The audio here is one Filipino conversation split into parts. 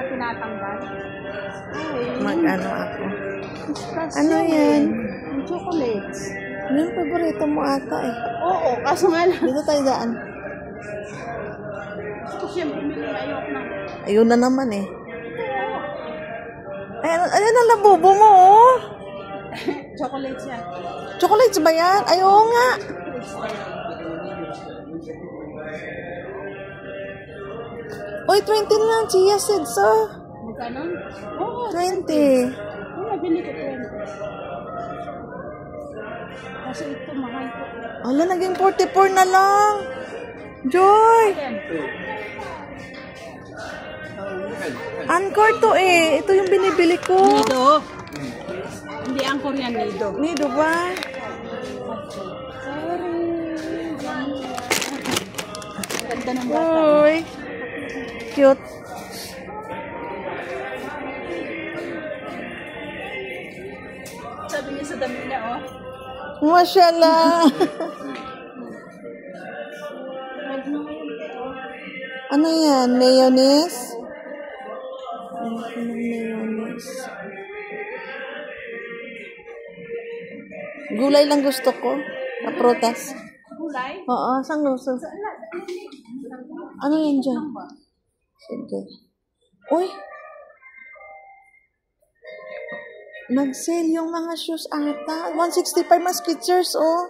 pa tinatanggal. Mag-ano ako. Ano yan? Yung chocolates. Ano yung paborito mo ata eh? Oo, kaso nga lang. Dito tayo daan. Gusto ko siyempre bumili, ayok na. Ayun na naman eh. Ayan ang labubo mo oh. Chocolates yan. Chocolates ba yan? Ay, oo nga. Uy, 20 na lang chia seeds oh. Magkano? Oo. 20. Oo, nabili ko 20. Kasi ito, mahal ko. Ala, naging 44 na lang. Joy! Anchor to eh. Ito yung binibili ko. Nido. Hindi ang Korean nido. Nido ba? Sorry. Ganda ng bata. Uy. Cute. Sabi niya sa dami niya, oh. Mashallah. Ano yan? Mayonnaise? Mayonnaise. Gulay lang gusto ko. Na prutas. Gulay? Oo, saan gusto? Ano yan dyan? Sige. Uy! Nag-sale yung mga shoes ata. 165 mas Skechers, oh.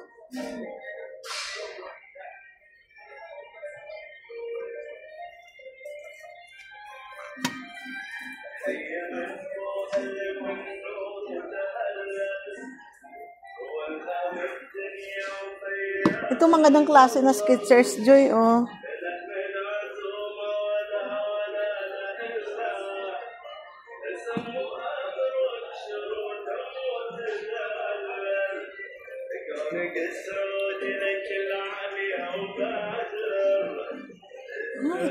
Ito magandang klase na Skechers, Joy, oh.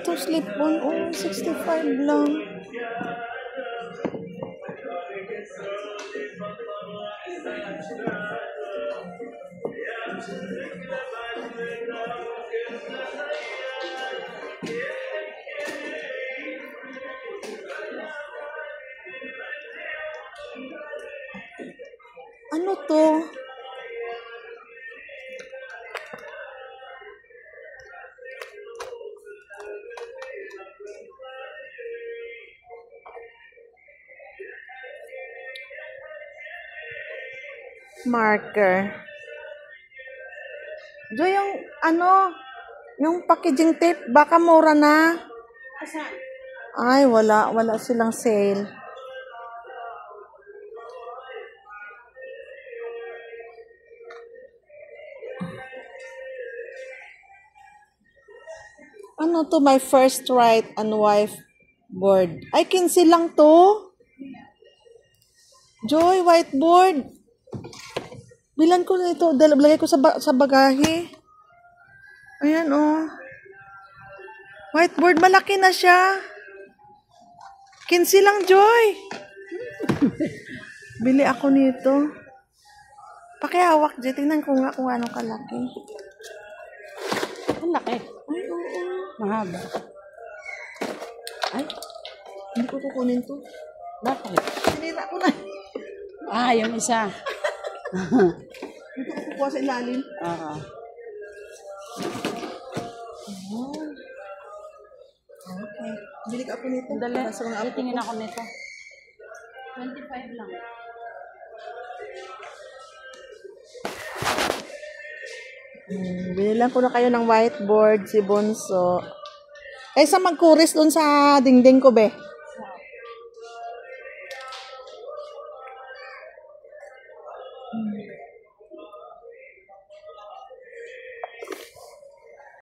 Ito slip-on, oh, 65 lang. Ano to? Marker. Do yung ano, yung packaging tape, baka mura na. Ay, wala silang sale. Ano to, my first right and wife board. Ay, 15 lang to. Joy, whiteboard. Bilan ko na ito. Lagay ko sa bagahe. Ayan, oh. Whiteboard, malaki na siya. 15 lang, Joy. Bili ako nito. Pakihawak, Joy. Tingnan ko nga kung anong kalaki. Ang laki. Ay, oo. Mahaba. Ay, hindi ko kukunin to. Bakit? Sinira ko na. Ah, yung isa. Hindi ko kukuha sa ilalim. Oo. Oh. Okay. Bili ka ako nito. Dali. Para sa mga apo Tingin ko. ako nito. 25 lang. Binilan ko na kayo ng whiteboard, si Bonso. Kaysa magkuris dun sa dingding ko, be.